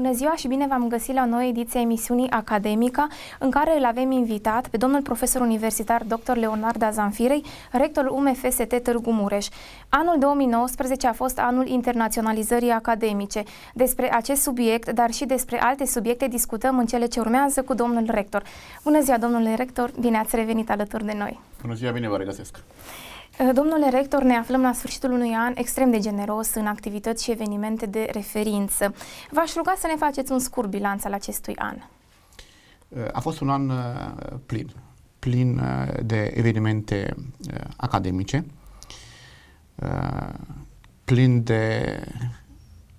Bună ziua și bine v-am găsit la o nouă ediție a emisiunii Academica, în care îl avem invitat pe domnul profesor universitar dr. Leonarda Zanfirei, rectorul UMFST Târgu Mureș. Anul 2019 a fost anul internaționalizării academice. Despre acest subiect, dar și despre alte subiecte discutăm în cele ce urmează cu domnul rector. Bună ziua, domnule rector, bine ați revenit alături de noi. Bună ziua, bine vă regăsesc. Domnule rector, ne aflăm la sfârșitul unui an extrem de generos în activități și evenimente de referință. V-aș ruga să ne faceți un scurt bilanț al acestui an. A fost un an plin de evenimente academice, plin de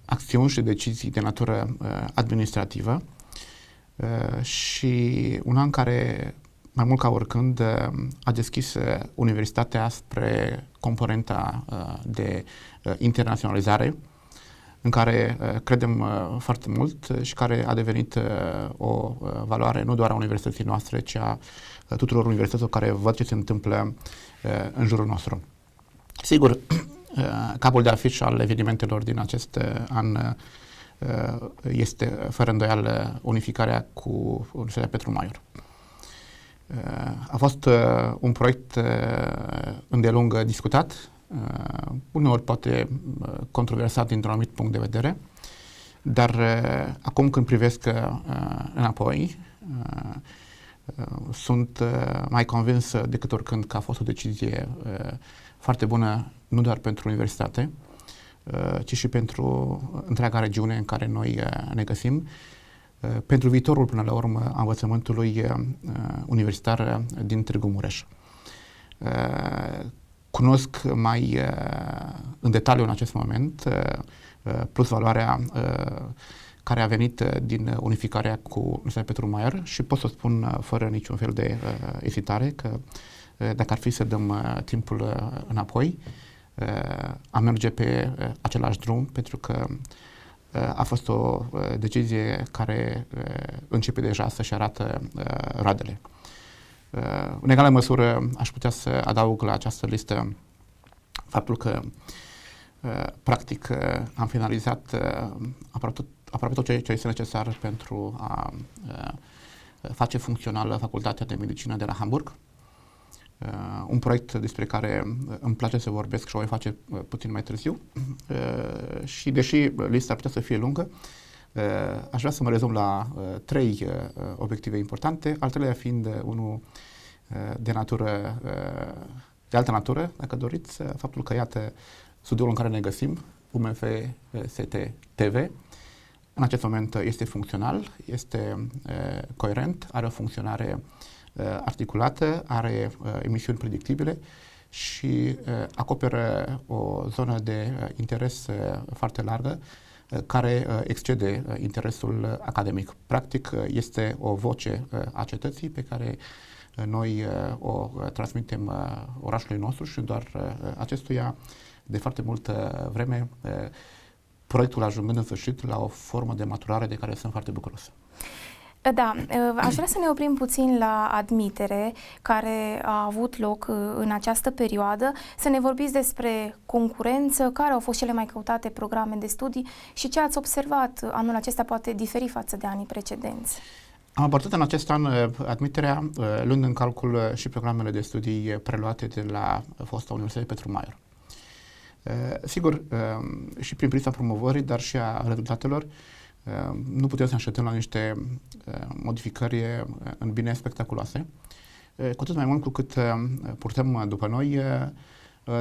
acțiuni și decizii de natură administrativă și un an care, mai mult ca oricând, a deschis universitatea spre componenta de internaționalizare, în care credem foarte mult și care a devenit o valoare nu doar a universității noastre, ci a tuturor universităților care văd ce se întâmplă în jurul nostru. Sigur, capul de afiș al evenimentelor din acest an este, fără îndoială, unificarea cu Universitatea Petru Maior. A fost un proiect îndelung discutat, uneori poate controversat dintr-un anumit punct de vedere, dar acum când privesc înapoi, sunt mai convins decât oricând că a fost o decizie foarte bună, nu doar pentru universitate, ci și pentru întreaga regiune în care noi ne găsim, pentru viitorul, până la urmă, a învățământului universitar din Târgu Mureș. Cunosc mai în detaliu în acest moment plus valoarea care a venit din unificarea cu Universitatea Petru Maior și pot să spun fără niciun fel de ezitare că dacă ar fi să dăm timpul înapoi, am merge pe același drum, pentru că a fost o decizie care începe deja să-și arată roadele. În egală măsură aș putea să adaug la această listă faptul că practic am finalizat aproape tot ce este necesar pentru a face funcțională Facultatea de Medicină de la Hamburg. Un proiect despre care îmi place să vorbesc și o voi face puțin mai târziu. Și deși lista ar putea să fie lungă, aș vrea să mă rezum la trei obiective importante, al treilea fiind unul de altă natură, dacă doriți, faptul că, iată, studioul în care ne găsim, UMFST TV, în acest moment este funcțional, este coerent, are o funcționare articulată, are emisiuni predictibile și acoperă o zonă de interes foarte largă care excede interesul academic. Practic, este o voce a cetății pe care noi o transmitem orașului nostru și doar acestuia de foarte multă vreme, proiectul ajungând în sfârșit la o formă de maturare de care sunt foarte bucuros. Da, aș vrea să ne oprim puțin la admitere care a avut loc în această perioadă, să ne vorbiți despre concurență, care au fost cele mai căutate programe de studii și ce ați observat anul acesta poate diferi față de anii precedenți. Am abordat în acest an admiterea luând în calcul și programele de studii preluate de la fosta Universitate Petru Maior. Sigur, și prin prisma promovării, dar și a rezultatelor, nu putem să ne așteptăm la niște modificări în bine spectaculoase, cu atât mai mult cu cât purtăm după noi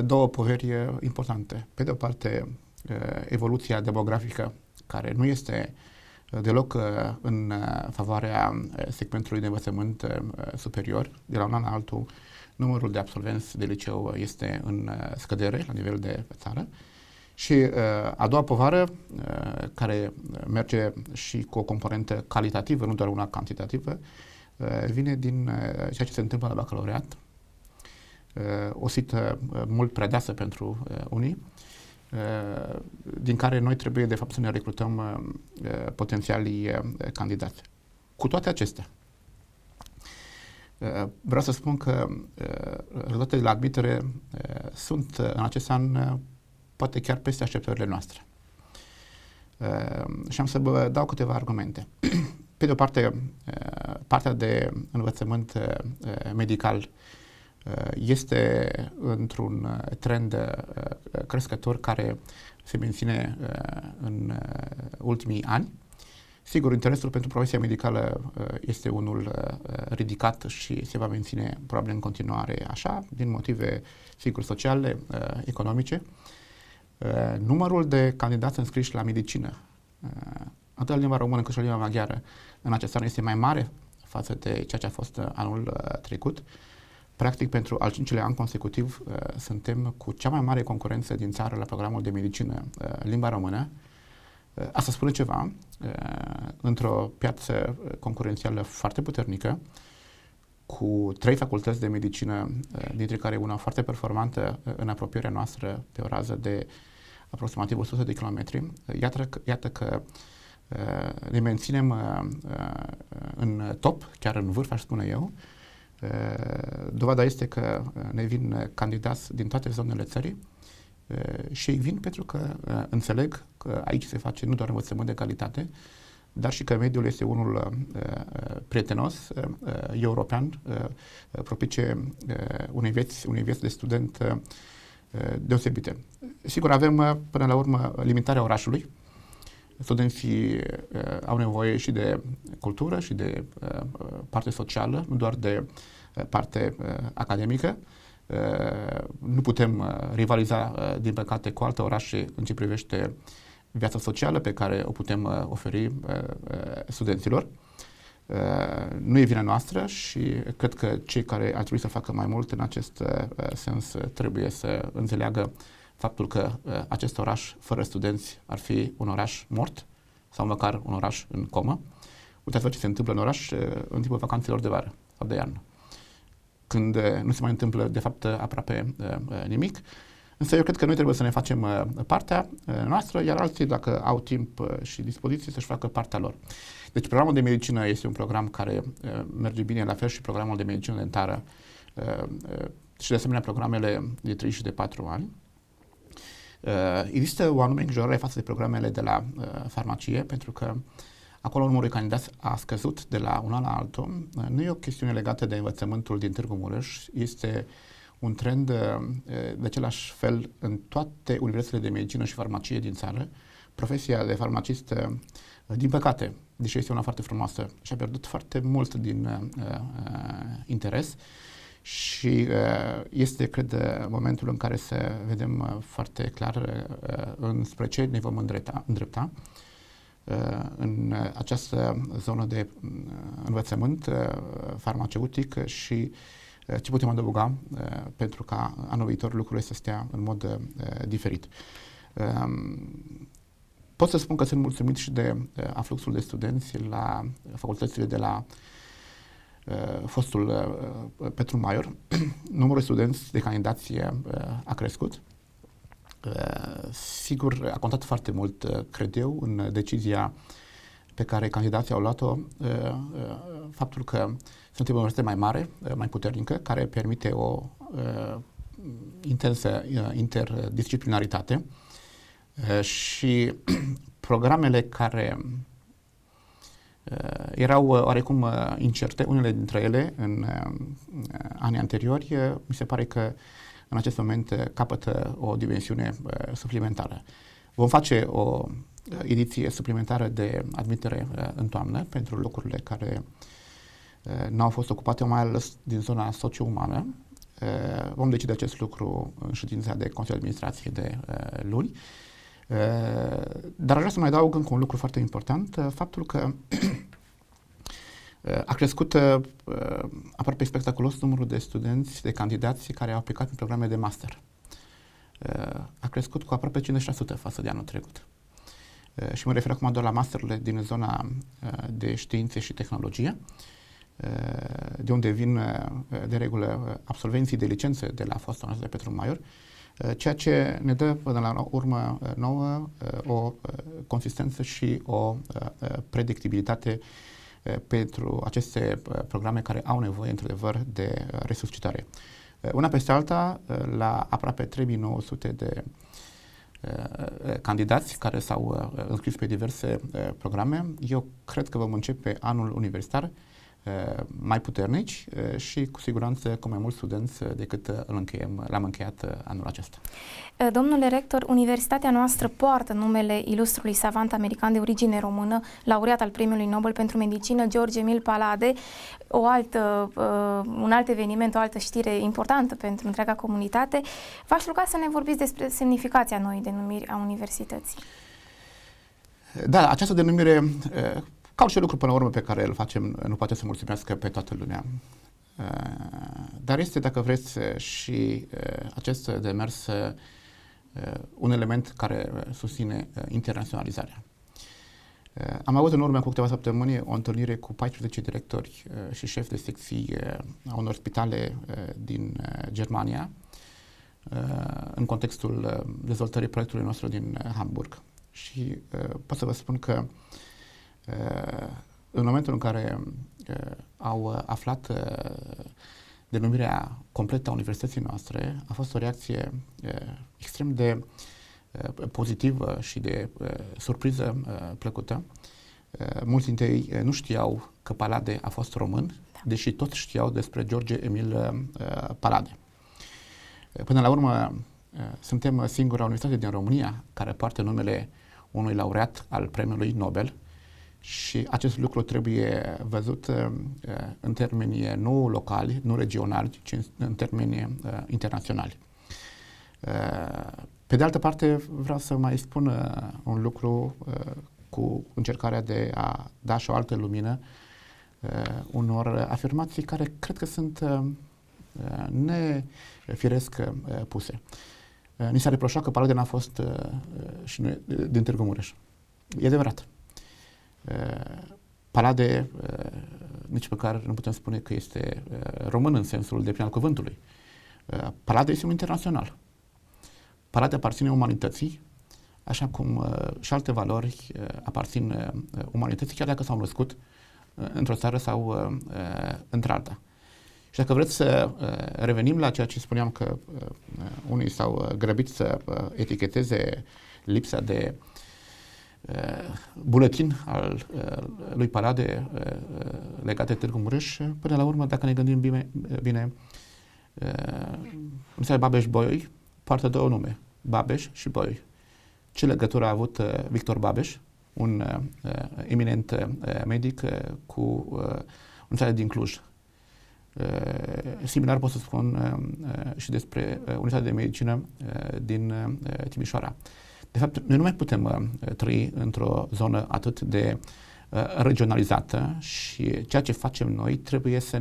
două poveri importante. Pe de o parte, evoluția demografică, care nu este deloc în favoarea segmentului de învățământ superior. De la un an la altul, numărul de absolvenți de liceu este în scădere la nivel de țară. Și a doua povară, care merge și cu o componentă calitativă, nu doar una cantitativă, vine din ceea ce se întâmplă la bacalaureat, o sită mult prea deasă pentru unii, din care noi trebuie, de fapt, să ne recrutăm potențialii candidați. Cu toate acestea, vreau să spun că rezultatele la admitere sunt în acest an poate chiar peste așteptările noastre. Și am să vă dau câteva argumente. Pe de o parte, partea de învățământ medical este într-un trend crescător care se menține în ultimii ani. Sigur, interesul pentru profesia medicală este unul ridicat și se va menține probabil în continuare așa, din motive, sigur, sociale, economice. Numărul de candidați înscriși la medicină, atât la limba română cât și la limba maghiară, în acest an este mai mare față de ceea ce a fost anul trecut. Practic, pentru al 5-lea an consecutiv, suntem cu cea mai mare concurență din țară la programul de medicină limba română. Asta spune ceva, într-o piață concurențială foarte puternică, cu 3 facultăți de medicină, dintre care una foarte performantă în apropierea noastră, pe o rază de aproximativ 100 de kilometri. Iată că ne menținem în top, chiar în vârf, aș spune eu. Dovada este că ne vin candidați din toate zonele țării și ei vin pentru că înțeleg că aici se face nu doar învățământ de calitate, dar și că mediul este unul prietenos, european, propice unei vieți de student deosebite. Sigur, avem până la urmă limitarea orașului. Studenții au nevoie și de cultură și de parte socială, nu doar de parte academică. Nu putem rivaliza, din păcate, cu alte orașe în ce privește viața socială pe care o putem oferi studenților. Nu e vina noastră și cred că cei care ar trebui să facă mai mult în acest sens trebuie să înțeleagă faptul că acest oraș fără studenți ar fi un oraș mort sau măcar un oraș în comă. Uitați-vă ce se întâmplă în oraș în timpul vacanțelor de vară sau de iarnă, când nu se mai întâmplă de fapt aproape nimic. Însă eu cred că noi trebuie să ne facem partea noastră, iar alții, dacă au timp și dispoziție, să-și facă partea lor. Deci programul de medicină este un program care merge bine, la fel și programul de medicină dentară și de asemenea programele de 3 și de 4 ani. Există o anume îngrijorare față de programele de la farmacie, pentru că acolo numărul de candidați a scăzut de la un an la altul. Nu e o chestiune legată de învățământul din Târgu Mureș, este un trend de același fel în toate universitățile de medicină și farmacie din țară. Profesia de farmacist, din păcate, deși este una foarte frumoasă, și-a pierdut foarte mult din interes și este, cred, momentul în care să vedem foarte clar înspre ce ne vom îndrepta în această zonă de învățământ farmaceutic și ce putem adăuga pentru ca anul viitor lucrurile să stea în mod diferit. Pot să spun că sunt mulțumit și de afluxul de studenți la facultățile de la fostul Petru Maior. Numărul de studenți de candidație a crescut. Sigur, a contat foarte mult, cred eu, în decizia pe care candidații au luat-o, faptul că suntem o universitate mai mare, mai puternică, care permite o intensă interdisciplinaritate și programele care erau oarecum incerte, unele dintre ele în anii anteriori, mi se pare că în acest moment capătă o dimensiune suplimentară. Vom face o ediție suplimentară de admitere în toamnă pentru locurile care nu au fost ocupate, mai ales din zona socio-umană. Vom decide acest lucru în ședința de Consiliu de Administrație de luni. Dar aș vrea să mai adaug încă un lucru foarte important, faptul că a crescut aproape spectaculos numărul de studenți, de candidați care au aplicat în programe de master. A crescut cu aproape 50% față de anul trecut. Și mă refer acum doar la masterurile din zona de științe și tehnologie, de unde vin de regulă absolvenții de licențe de la fosta noastră de Petru Maior, ceea ce ne dă până la urmă nouă o consistență și o predictibilitate pentru aceste programe care au nevoie într-adevăr de resuscitare. Una peste alta, la aproape 3900 de candidați care s-au înscris pe diverse programe. Eu cred că vom începe anul universitar mai puternici și cu siguranță cu mai mulți studenți decât l-am încheiat anul acesta. Domnule rector, universitatea noastră poartă numele ilustrului savant american de origine română, laureat al Premiului Nobel pentru Medicină, George Emil Palade, un alt eveniment, o altă știre importantă pentru întreaga comunitate. V-aș ruga să ne vorbiți despre semnificația noii denumiri a universității. Da, această denumire, ca orice lucru până la urmă pe care îl facem, nu poate să mulțumească pe toată lumea. Dar este, dacă vreți, și acest demers un element care susține internaționalizarea. Am avut în urmă cu câteva săptămâni o întâlnire cu 14 directori și șefi de secții a unor spitale din Germania în contextul dezvoltării proiectului nostru din Hamburg. Și pot să vă spun că în momentul în care au aflat denumirea completă a universității noastre, a fost o reacție extrem de pozitivă și de surpriză plăcută. Mulți dintre ei nu știau că Palade a fost român, deși toți știau despre George Emil Palade. Până la urmă, suntem singura universitate din România care poartă numele unui laureat al Premiului Nobel și acest lucru trebuie văzut în termeni nu locali, nu regionali, ci în termeni internaționali. Pe de altă parte, vreau să mai spun un lucru cu încercarea de a da și o altă lumină unor afirmații care cred că sunt nefiresc puse. Ni s-a reproșat că Palade n-a fost și noi din Târgu Mureș. E adevărat. Palade nici măcar nu putem spune că este român în sensul de plin al cuvântului. Palade este un internațional. Palade aparține umanității, așa cum și alte valori aparțin umanității, chiar dacă s-au născut într-o țară sau într-alta. Și dacă vreți să revenim la ceea ce spuneam că unii s-au grăbit să eticheteze lipsa de buletin al lui Palade legat de Târgu Mureș, până la urmă, dacă ne gândim bine, Universitatea Babeș-Bolyai poartă două nume, Babeș și Bolyai. Ce legătură a avut Victor Babeș, un eminent medic, cu Universitatea din Cluj? Similar pot să spun și despre Universitatea de Medicină din Timișoara. De fapt, noi nu mai putem trăi într-o zonă atât de regionalizată și ceea ce facem noi trebuie să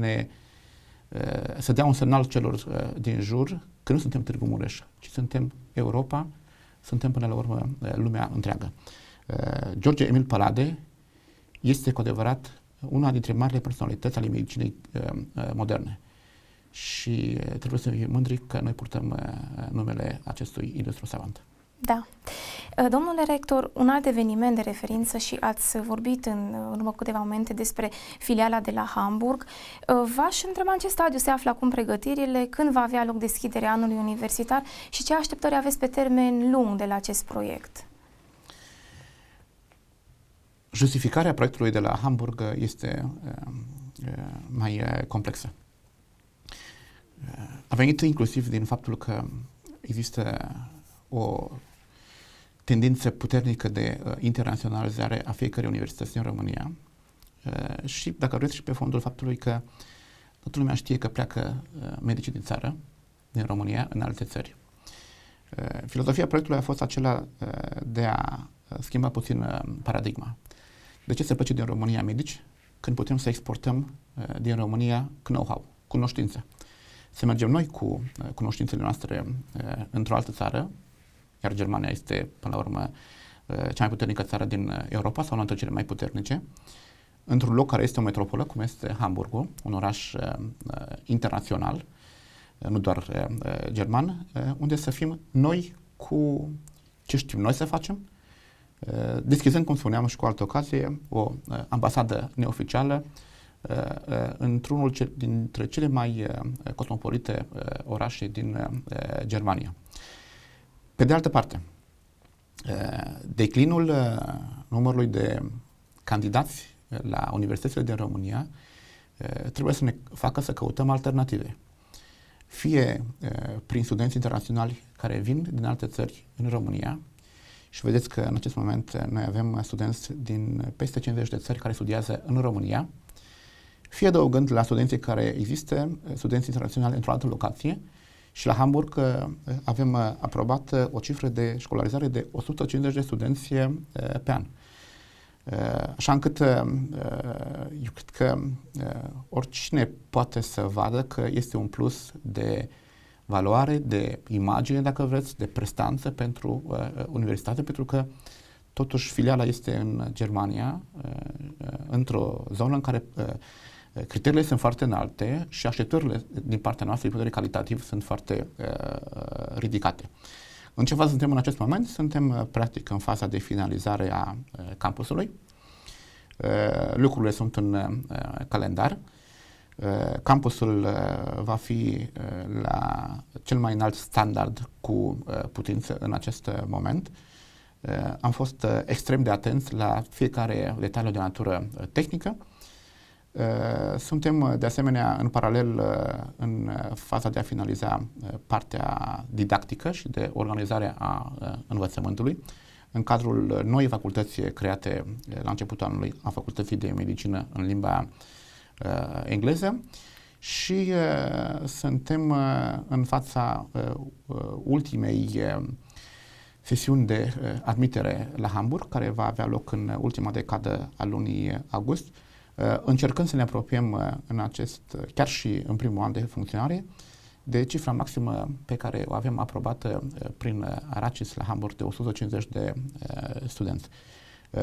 dea un semnal celor din jur că nu suntem Târgu Mureș, ci suntem Europa, suntem până la urmă lumea întreagă. George Emil Palade este cu adevărat una dintre marile personalități ale medicinei moderne și trebuie să fim mândri că noi purtăm numele acestui ilustru savant. Da. Domnule rector, un alt eveniment de referință și ați vorbit în urmă câteva momente despre filiala de la Hamburg. V-aș întreba în ce stadiu se află acum pregătirile, când va avea loc deschiderea anului universitar și ce așteptări aveți pe termen lung de la acest proiect? Justificarea proiectului de la Hamburg este mai complexă. A venit inclusiv din faptul că există o tendință puternică de internaționalizare a fiecărei universități în România și, dacă vreți, și pe fondul faptului că toată lumea știe că pleacă medicii din țară, din România, în alte țări. Filozofia proiectului a fost acela de a schimba puțin paradigma. De ce să plece din România medici când putem să exportăm din România know-how, cunoștință? Să mergem noi cu cunoștințele noastre într-o altă țară, iar Germania este, până la urmă, cea mai puternică țară din Europa sau una dintre cele mai puternice, într-un loc care este o metropolă, cum este Hamburgul, un oraș internațional, nu doar german, unde să fim noi cu ce știm noi să facem, deschizând, cum spuneam și cu altă ocazie, o ambasadă neoficială într-unul dintre cele mai cosmopolite orașe din Germania. Pe de altă parte, Declinul numărului de candidați la universitățile din România trebuie să ne facă să căutăm alternative. Fie prin studenți internaționali care vin din alte țări în România, și vedeți că în acest moment noi avem studenți din peste 50 de țări care studiază în România, fie adăugând la studenții care există, studenți internaționali într-o altă locație, și la Hamburg avem aprobat o cifră de școlarizare de 150 de studenți pe an. Așa încât eu cred că oricine poate să vadă că este un plus de valoare, de imagine, dacă vreți, de prestanță pentru universitate, pentru că totuși filiala este în Germania, într-o zonă în care criteriile sunt foarte înalte și așteptările din partea noastră din punct de vedere calitativ sunt foarte ridicate. În ce fază suntem în acest moment? Suntem practic în faza de finalizare a campusului. Lucrurile sunt în calendar. Campusul va fi la cel mai înalt standard cu putință în acest moment. Am fost extrem de atenți la fiecare detaliu de natură tehnică. Suntem de asemenea în paralel în faza de a finaliza partea didactică și de organizare a învățământului în cadrul noii facultăți create la începutul anului, a Facultății de Medicină în limba engleză, și suntem în fața ultimei sesiuni de admitere la Hamburg, care va avea loc în ultima decadă a lunii august, încercând să ne apropiem chiar și în primul an de funcționare, de cifra maximă pe care o avem aprobată prin ARACIS la Hamburg de 150 de studenți.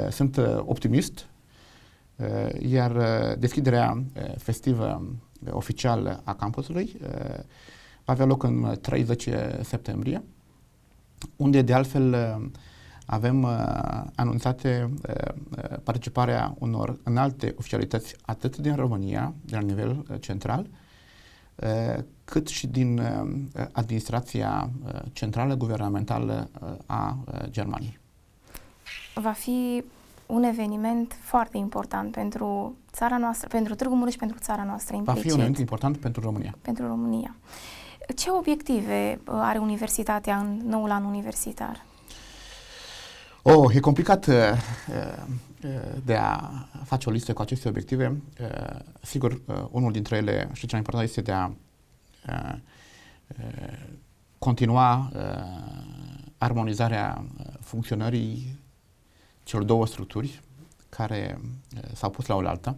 Sunt optimist, iar deschiderea festivă oficială a campusului va avea loc în 30 septembrie, unde de altfel avem anunțate participarea unor înalte oficialități atât din România, de la nivel central, cât și din administrația centrală guvernamentală a Germaniei. Va fi un eveniment foarte important pentru țara noastră, pentru Târgu Mureș și pentru țara noastră implicit. Va fi un eveniment important pentru România. Pentru România. Ce obiective are universitatea în noul an universitar? E complicat de a face o listă cu aceste obiective. Sigur, unul dintre ele, și cel mai important, este de a continua armonizarea funcționării celor două structuri care s-au pus la oaltă,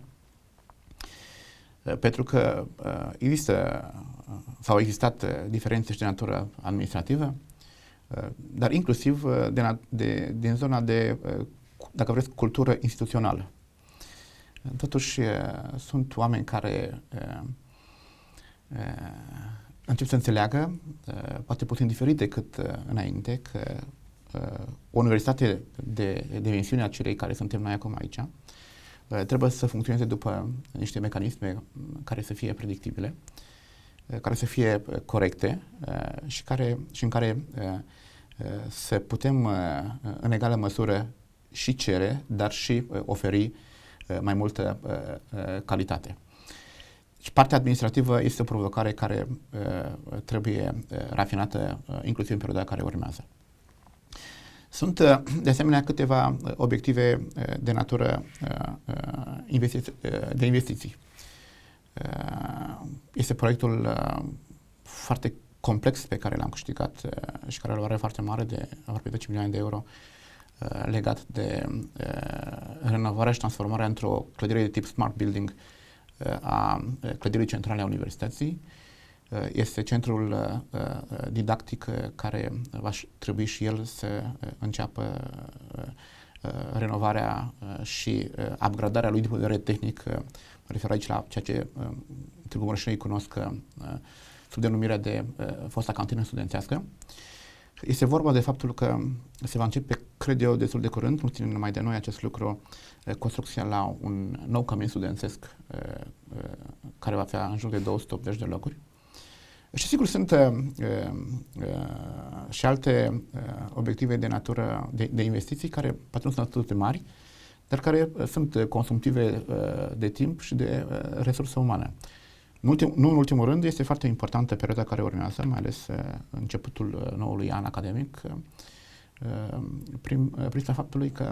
pentru că au existat diferențe și de natură administrativă, dar inclusiv din zona de, dacă vreți, cultură instituțională. Totuși, sunt oameni care încep să înțeleagă, poate puțin diferit decât înainte, că o universitate de dimensiunea celei care suntem noi acum aici trebuie să funcționeze după niște mecanisme care să fie predictibile, care să fie corecte și în care să putem în egală măsură și cere, dar și oferi mai multă calitate. Și partea administrativă este o provocare care trebuie rafinată inclusiv în perioada care urmează. Sunt de asemenea câteva obiective de natură de investiții. Este proiectul foarte complex pe care l-am câștigat și care are o valoare foarte mare de aproape 10 milioane de euro, legat de renovarea și transformarea într-o clădire de tip smart building a clădirii centrale a universității. Este centrul didactic care va trebui și el să înceapă renovarea și upgradarea lui din punct de vedere tehnic. Mă refer aici la ceea ce Târgu Mureșenii cunosc sub denumirea de fosta cantină studențească. Este vorba de faptul că se va începe, cred eu, destul de curând, nu ține numai de noi acest lucru, construcția la un nou cămin studențesc care va avea în jur de 280 de locuri. Și sigur sunt și alte obiective de natură de investiții care poate nu sunt atât de mari, dar care sunt consumtive de timp și de resurse umane. Nu în ultimul rând, este foarte importantă perioada care urmează, mai ales începutul noului an academic, prin faptului că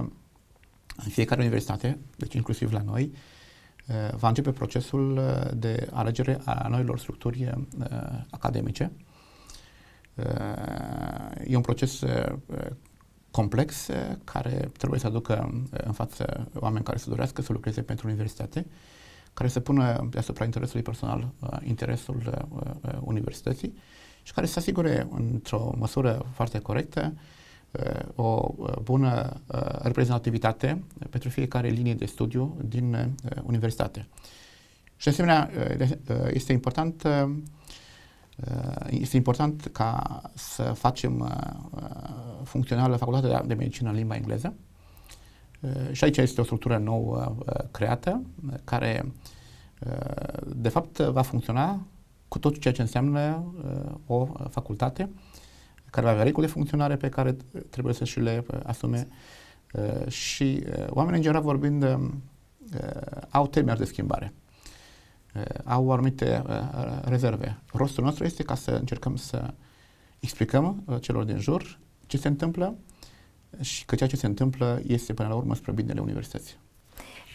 în fiecare universitate, deci inclusiv la noi, va începe procesul de alegere a noilor structuri academice. E un proces complex care trebuie să aducă în față oameni care să dorească să lucreze pentru universitate, care să pună deasupra interesului personal interesul universității și care să asigure într-o măsură foarte corectă o bună reprezentativitate pentru fiecare linie de studiu din universitate. Și de asemenea este important ca să facem funcțională Facultatea de Medicină în limba engleză. Și aici este o structură nouă creată, care de fapt va funcționa cu tot ceea ce înseamnă o facultate, care va avea reguli de funcționare pe care trebuie să și le asume și oamenii în general vorbind au temeri de schimbare, au anumite rezerve. Rostul nostru este ca să încercăm să explicăm celor din jur ce se întâmplă și că ceea ce se întâmplă este până la urmă spre binele universității.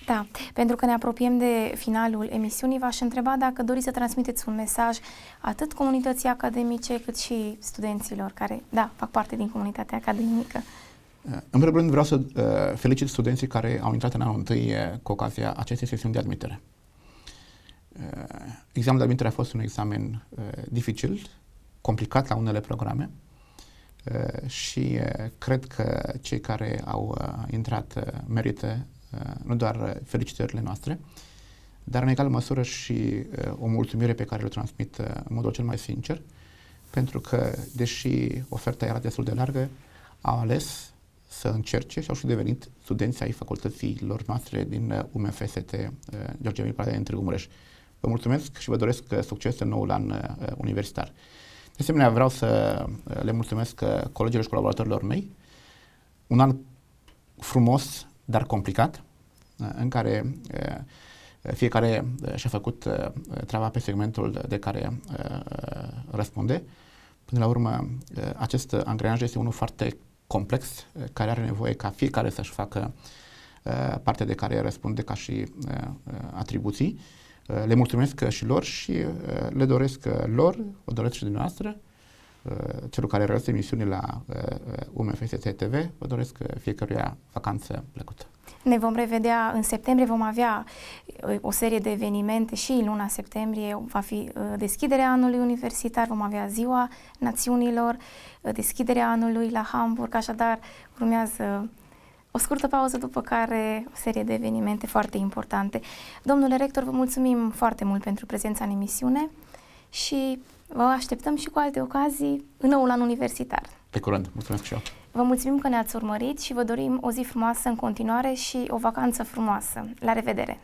Da, pentru că ne apropiem de finalul emisiunii, v-aș întreba dacă doriți să transmiteți un mesaj atât comunității academice, cât și studenților care, da, fac parte din comunitatea academică. În primul rând vreau să felicit studenții care au intrat în anul întâi cu ocazia acestei sesiuni de admitere. Examenul de admitere a fost un examen dificil, complicat la unele programe și cred că cei care au intrat merită nu doar felicitările noastre, dar în egală măsură și o mulțumire pe care o transmit în modul cel mai sincer, pentru că, deși oferta era destul de largă, au ales să încerce și au și devenit studenți ai facultăților noastre din UMFST George Emil Paladina din Târgu Mureș. Vă mulțumesc și vă doresc succes în noul an universitar. De asemenea, vreau să le mulțumesc colegilor și colaboratorilor mei. Un an frumos, dar complicat, în care fiecare și-a făcut treaba pe segmentul de care răspunde. Până la urmă, acest angrenaj este unul foarte complex, care are nevoie ca fiecare să-și facă partea de care răspunde ca și atribuții. Le mulțumesc și lor și le doresc lor, o doresc și dumneavoastră, celor care realizează emisiuni la UMFST TV, vă doresc fiecăruia vacanță plăcută. Ne vom revedea în septembrie, vom avea o serie de evenimente și în luna septembrie va fi deschiderea anului universitar, vom avea Ziua Națiunilor, deschiderea anului la Hamburg, așadar urmează o scurtă pauză, după care o serie de evenimente foarte importante. Domnule rector, vă mulțumim foarte mult pentru prezența în emisiune și vă așteptăm și cu alte ocazii în noul an universitar. Pe curând, mulțumesc și eu. Vă mulțumim că ne-ați urmărit și vă dorim o zi frumoasă în continuare și o vacanță frumoasă. La revedere!